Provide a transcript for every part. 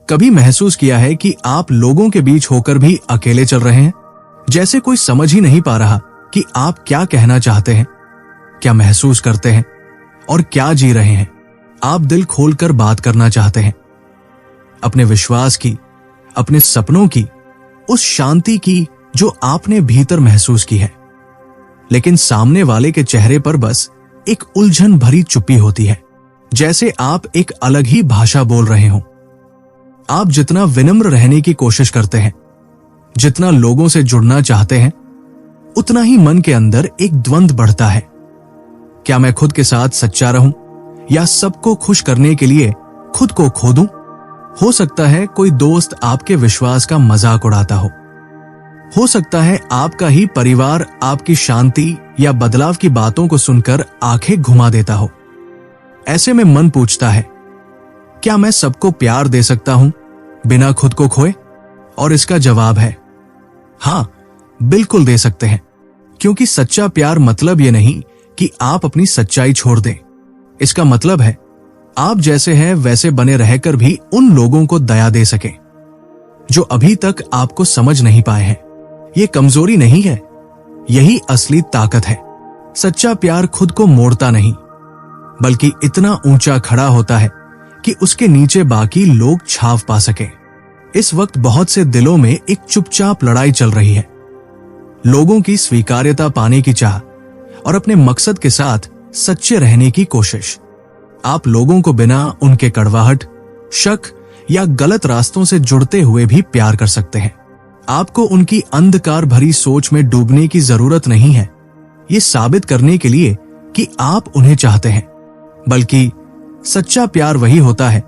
कभी महसूस किया है कि आप लोगों के बीच होकर भी अकेले चल रहे हैं, जैसे कोई समझ ही नहीं पा रहा कि आप क्या कहना चाहते हैं, क्या महसूस करते हैं और क्या जी रहे हैं। आप दिल खोलकर बात करना चाहते हैं, अपने विश्वास की, अपने सपनों की, उस शांति की जो आपने भीतर महसूस की है, लेकिन सामने वाले के चेहरे पर बस एक उलझन भरी चुप्पी होती है, जैसे आप एक अलग ही भाषा बोल रहे हो। आप जितना विनम्र रहने की कोशिश करते हैं, जितना लोगों से जुड़ना चाहते हैं, उतना ही मन के अंदर एक द्वंद्व बढ़ता है। क्या मैं खुद के साथ सच्चा रहूं या सबको खुश करने के लिए खुद को खो दूं? हो सकता है कोई दोस्त आपके विश्वास का मजाक उड़ाता हो सकता है आपका ही परिवार आपकी शांति या बदलाव की बातों को सुनकर आंखें घुमा देता हो। ऐसे में मन पूछता है, क्या मैं सबको प्यार दे सकता हूं बिना खुद को खोए? और इसका जवाब है हाँ, बिल्कुल दे सकते हैं, क्योंकि सच्चा प्यार मतलब ये नहीं कि आप अपनी सच्चाई छोड़ दें। इसका मतलब है आप जैसे हैं वैसे बने रहकर भी उन लोगों को दया दे सकें जो अभी तक आपको समझ नहीं पाए हैं। ये कमजोरी नहीं है, यही असली ताकत है। सच्चा प्यार खुद को मोड़ता नहीं, बल्कि इतना ऊंचा खड़ा होता है कि उसके नीचे बाकी लोग छाव पा सके। इस वक्त बहुत से दिलों में एक चुपचाप लड़ाई चल रही है, लोगों की स्वीकार्यता पाने की चाह और अपने मकसद के साथ सच्चे रहने की कोशिश। आप लोगों को बिना उनके कड़वाहट, शक या गलत रास्तों से जुड़ते हुए भी प्यार कर सकते हैं। आपको उनकी अंधकार भरी सोच में डूबने की जरूरत नहीं है, ये साबित करने के लिए कि आप उन्हें चाहते हैं। बल्कि सच्चा प्यार वही होता है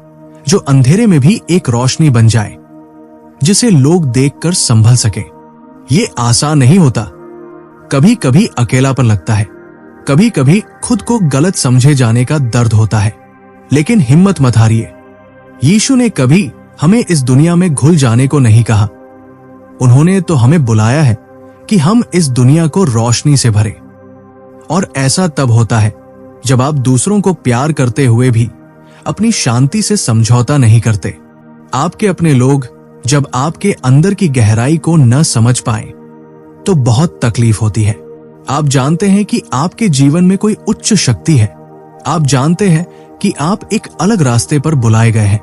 जो अंधेरे में भी एक रोशनी बन जाए, जिसे लोग देखकर संभल सके। ये आसान नहीं होता, कभी कभी अकेलापन लगता है, कभी कभी खुद को गलत समझे जाने का दर्द होता है, लेकिन हिम्मत मत हारिए। यीशु ने कभी हमें इस दुनिया में घुल जाने को नहीं कहा, उन्होंने तो हमें बुलाया है कि हम इस दुनिया को रोशनी से भरें। और ऐसा तब होता है जब आप दूसरों को प्यार करते हुए भी अपनी शांति से समझौता नहीं करते। आपके अपने लोग जब आपके अंदर की गहराई को न समझ पाए तो बहुत तकलीफ होती है। आप जानते हैं कि आपके जीवन में कोई उच्च शक्ति है, आप जानते हैं कि आप एक अलग रास्ते पर बुलाए गए हैं,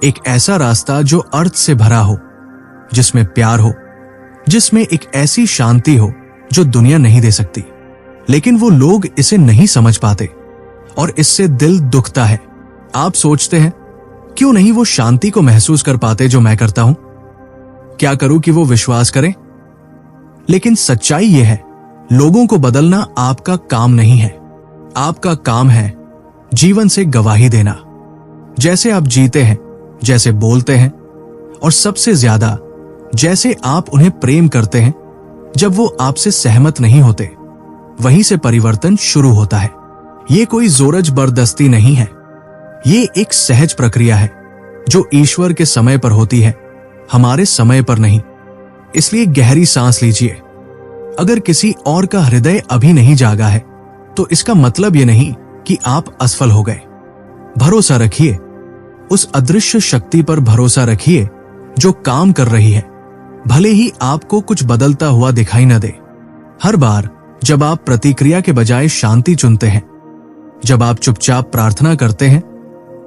एक ऐसा रास्ता जो अर्थ से भरा हो, जिसमें प्यार हो, जिसमें एक ऐसी शांति हो जो दुनिया नहीं दे सकती। लेकिन वो लोग इसे नहीं समझ पाते और इससे दिल दुखता है। आप सोचते हैं, क्यों नहीं वो शांति को महसूस कर पाते जो मैं करता हूं? क्या करूं कि वो विश्वास करें? लेकिन सच्चाई यह है, लोगों को बदलना आपका काम नहीं है। आपका काम है जीवन से गवाही देना, जैसे आप जीते हैं, जैसे बोलते हैं और सबसे ज्यादा जैसे आप उन्हें प्रेम करते हैं। जब वो आपसे सहमत नहीं होते, वहीं से परिवर्तन शुरू होता है। ये कोई जोर जबरदस्ती नहीं है, ये एक सहज प्रक्रिया है जो ईश्वर के समय पर होती है, हमारे समय पर नहीं। इसलिए गहरी सांस लीजिए। अगर किसी और का हृदय अभी नहीं जागा है तो इसका मतलब ये नहीं कि आप असफल हो गए। भरोसा रखिए, उस अदृश्य शक्ति पर भरोसा रखिए जो काम कर रही है, भले ही आपको कुछ बदलता हुआ दिखाई न दे। हर बार जब आप प्रतिक्रिया के बजाय शांति चुनते हैं, जब आप चुपचाप प्रार्थना करते हैं,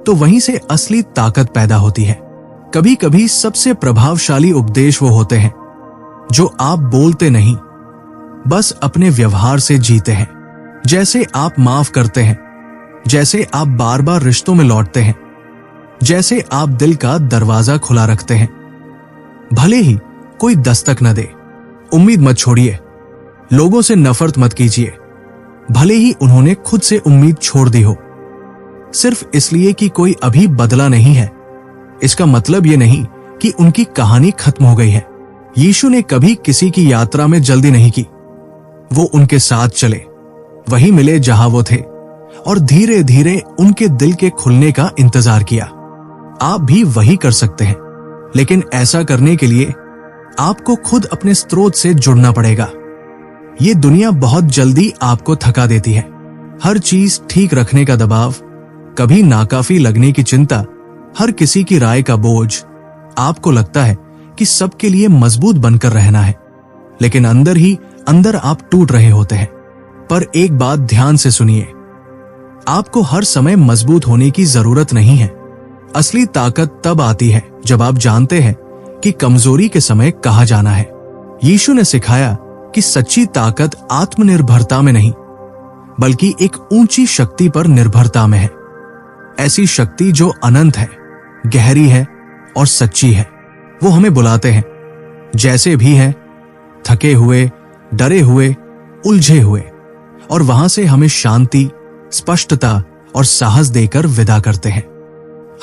तो वहीं से असली ताकत पैदा होती है। कभी कभी सबसे प्रभावशाली उपदेश वो होते हैं जो आप बोलते नहीं, बस अपने व्यवहार से जीते हैं। जैसे आप माफ करते हैं, जैसे आप बार बार रिश्तों में लौटते हैं, जैसे आप दिल का दरवाजा खुला रखते हैं, भले ही कोई दस्तक न दे। उम्मीद मत छोड़िए, लोगों से नफरत मत कीजिए, भले ही उन्होंने खुद से उम्मीद छोड़ दी हो। सिर्फ इसलिए कि कोई अभी बदला नहीं है, इसका मतलब ये नहीं कि उनकी कहानी खत्म हो गई है। यीशु ने कभी किसी की यात्रा में जल्दी नहीं की, वो उनके साथ चले, वहीं मिले जहां वो थे और धीरे धीरे उनके दिल के खुलने का इंतजार किया। आप भी वही कर सकते हैं, लेकिन ऐसा करने के लिए आपको खुद अपने स्रोत से जुड़ना पड़ेगा। ये दुनिया बहुत जल्दी आपको थका देती है। हर चीज ठीक रखने का दबाव, कभी नाकाफी लगने की चिंता, हर किसी की राय का बोझ, आपको लगता है कि सबके लिए मजबूत बनकर रहना है, लेकिन अंदर ही अंदर आप टूट रहे होते हैं। पर एक बात ध्यान से सुनिए, आपको हर समय मजबूत होने की जरूरत नहीं है। असली ताकत तब आती है जब आप जानते हैं कि कमजोरी के समय कहाँ जाना है। यीशु ने सिखाया कि सच्ची ताकत आत्मनिर्भरता में नहीं, बल्कि एक ऊंची शक्ति पर निर्भरता में है। ऐसी शक्ति जो अनंत है, गहरी है और सच्ची है। वो हमें बुलाते हैं जैसे भी हैं, थके हुए, डरे हुए, उलझे हुए, और वहां से हमें शांति, स्पष्टता और साहस देकर विदा करते हैं।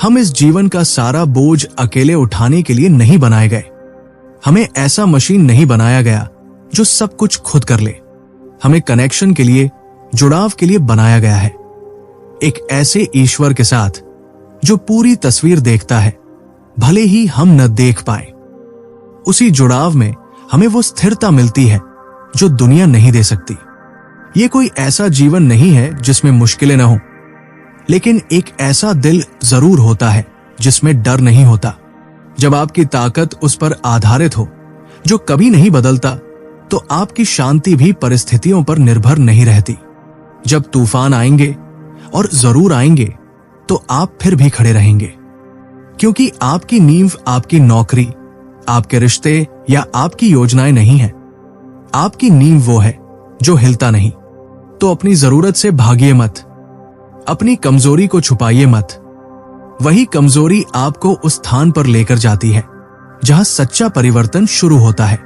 हम इस जीवन का सारा बोझ अकेले उठाने के लिए नहीं बनाए गए। हमें ऐसा मशीन नहीं बनाया गया जो सब कुछ खुद कर ले। हमें कनेक्शन के लिए, जुड़ाव के लिए बनाया गया है, एक ऐसे ईश्वर के साथ जो पूरी तस्वीर देखता है, भले ही हम न देख पाए। उसी जुड़ाव में हमें वो स्थिरता मिलती है जो दुनिया नहीं दे सकती। ये कोई ऐसा जीवन नहीं है जिसमें मुश्किलें न हो, लेकिन एक ऐसा दिल जरूर होता है जिसमें डर नहीं होता। जब आपकी ताकत उस पर आधारित हो जो कभी नहीं बदलता, तो आपकी शांति भी परिस्थितियों पर निर्भर नहीं रहती। जब तूफान आएंगे, और जरूर आएंगे, तो आप फिर भी खड़े रहेंगे, क्योंकि आपकी नींव आपकी नौकरी, आपके रिश्ते या आपकी योजनाएं नहीं है। आपकी नींव वो है जो हिलता नहीं। तो अपनी जरूरत से भागिए मत, अपनी कमजोरी को छुपाइए मत। वही कमजोरी आपको उस स्थान पर लेकर जाती है जहां सच्चा परिवर्तन शुरू होता है।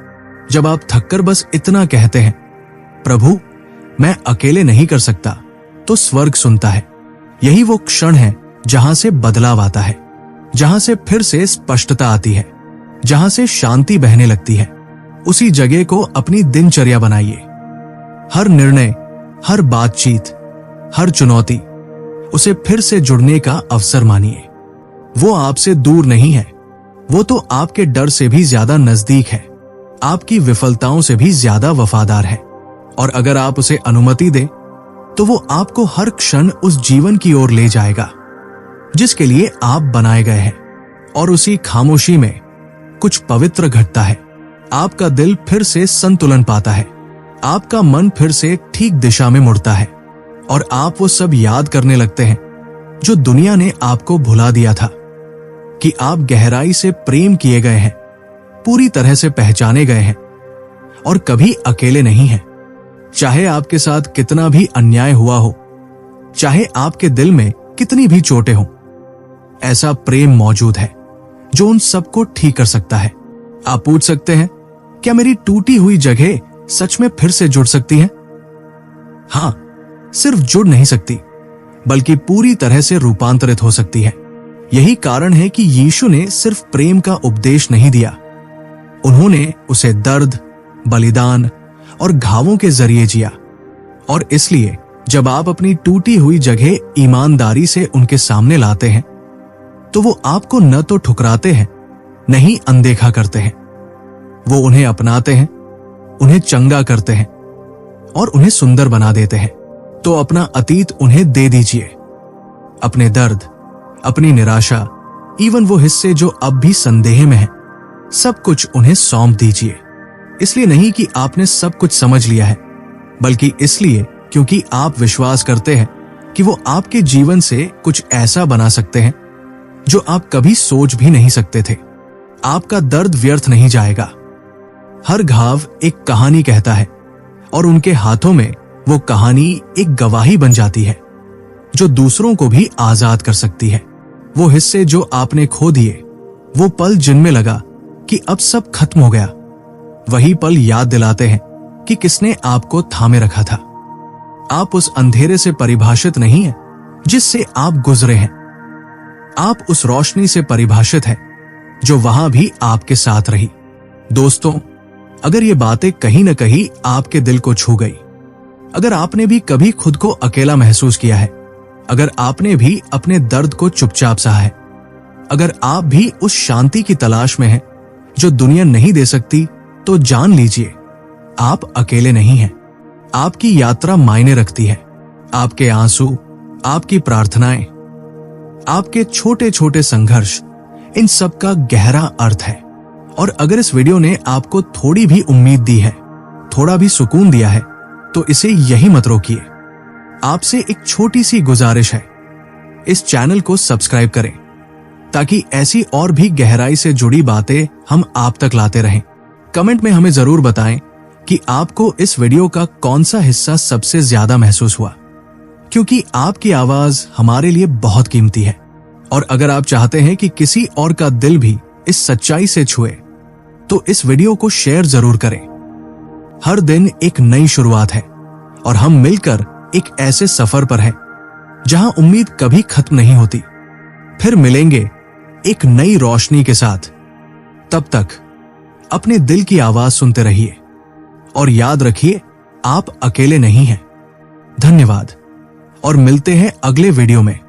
जब आप थककर बस इतना कहते हैं, प्रभु मैं अकेले नहीं कर सकता, तो स्वर्ग सुनता है। यही वो क्षण है जहां से बदलाव आता है, जहां से फिर से स्पष्टता आती है, जहां से शांति बहने लगती है। उसी जगह को अपनी दिनचर्या बनाइए। हर निर्णय, हर बातचीत, हर चुनौती, उसे फिर से जुड़ने का अवसर मानिए। वो आपसे दूर नहीं है, वो तो आपके डर से भी ज्यादा नजदीक है, आपकी विफलताओं से भी ज्यादा वफादार है। और अगर आप उसे अनुमति दें, तो वो आपको हर क्षण उस जीवन की ओर ले जाएगा जिसके लिए आप बनाए गए हैं। और उसी खामोशी में कुछ पवित्र घटता है। आपका दिल फिर से संतुलन पाता है, आपका मन फिर से ठीक दिशा में मुड़ता है, और आप वो सब याद करने लगते हैं जो दुनिया ने आपको भुला दिया था। कि आप गहराई से प्रेम किए गए हैं, पूरी तरह से पहचाने गए हैं, और कभी अकेले नहीं हैं। चाहे आपके साथ कितना भी अन्याय हुआ हो, चाहे आपके दिल में कितनी भी चोटें हों, ऐसा प्रेम मौजूद है जो उन सबको ठीक कर सकता है। आप पूछ सकते हैं, क्या मेरी टूटी हुई जगह सच में फिर से जुड़ सकती है? हां, सिर्फ जुड़ नहीं सकती, बल्कि पूरी तरह से रूपांतरित हो सकती है। यही कारण है कि यीशु ने सिर्फ प्रेम का उपदेश नहीं दिया, उन्होंने उसे दर्द, बलिदान और घावों के जरिए जिया। और इसलिए जब आप अपनी टूटी हुई जगह ईमानदारी से उनके सामने लाते हैं, तो वो आपको न तो ठुकराते हैं, न ही अनदेखा करते हैं। वो उन्हें अपनाते हैं, उन्हें चंगा करते हैं और उन्हें सुंदर बना देते हैं। तो अपना अतीत उन्हें दे दीजिए, अपने दर्द, अपनी निराशा, इवन वो हिस्से जो अब भी संदेह में हैं, सब कुछ उन्हें सौंप दीजिए। इसलिए नहीं कि आपने सब कुछ समझ लिया है, बल्कि इसलिए क्योंकि आप विश्वास करते हैं कि वो आपके जीवन से कुछ ऐसा बना सकते हैं जो आप कभी सोच भी नहीं सकते थे। आपका दर्द व्यर्थ नहीं जाएगा। हर घाव एक कहानी कहता है, और उनके हाथों में वो कहानी एक गवाही बन जाती है जो दूसरों को भी आजाद कर सकती है। वो हिस्से जो आपने खो दिए, वो पल जिनमें लगा कि अब सब खत्म हो गया, वही पल याद दिलाते हैं कि किसने आपको थामे रखा था। आप उस अंधेरे से परिभाषित नहीं हैं जिससे आप गुजरे हैं, आप उस रोशनी से परिभाषित हैं जो वहां भी आपके साथ रही। दोस्तों, अगर ये बातें कहीं न कहीं आपके दिल को छू गई, अगर आपने भी कभी खुद को अकेला महसूस किया है, अगर आपने भी अपने दर्द को चुपचाप सहा है, अगर आप भी उस शांति की तलाश में हैं जो दुनिया नहीं दे सकती, तो जान लीजिए आप अकेले नहीं हैं। आपकी यात्रा मायने रखती है। आपके आंसू, आपकी प्रार्थनाएं, आपके छोटे छोटे संघर्ष, इन सब का गहरा अर्थ है। और अगर इस वीडियो ने आपको थोड़ी भी उम्मीद दी है, थोड़ा भी सुकून दिया है, तो इसे यही मत रोकिए। आपसे एक छोटी सी गुजारिश है, इस चैनल को सब्सक्राइब करें ताकि ऐसी और भी गहराई से जुड़ी बातें हम आप तक लाते रहें। कमेंट में हमें जरूर बताएं कि आपको इस वीडियो का कौन सा हिस्सा सबसे ज्यादा महसूस हुआ, क्योंकि आपकी आवाज हमारे लिए बहुत कीमती है। और अगर आप चाहते हैं कि किसी और का दिल भी इस सच्चाई से छुए, तो इस वीडियो को शेयर जरूर करें। हर दिन एक नई शुरुआत है और हम मिलकर एक ऐसे सफर पर हैं जहां उम्मीद कभी खत्म नहीं होती। फिर मिलेंगे एक नई रोशनी के साथ। तब तक अपने दिल की आवाज सुनते रहिए और याद रखिए, आप अकेले नहीं हैं। धन्यवाद और मिलते हैं अगले वीडियो में।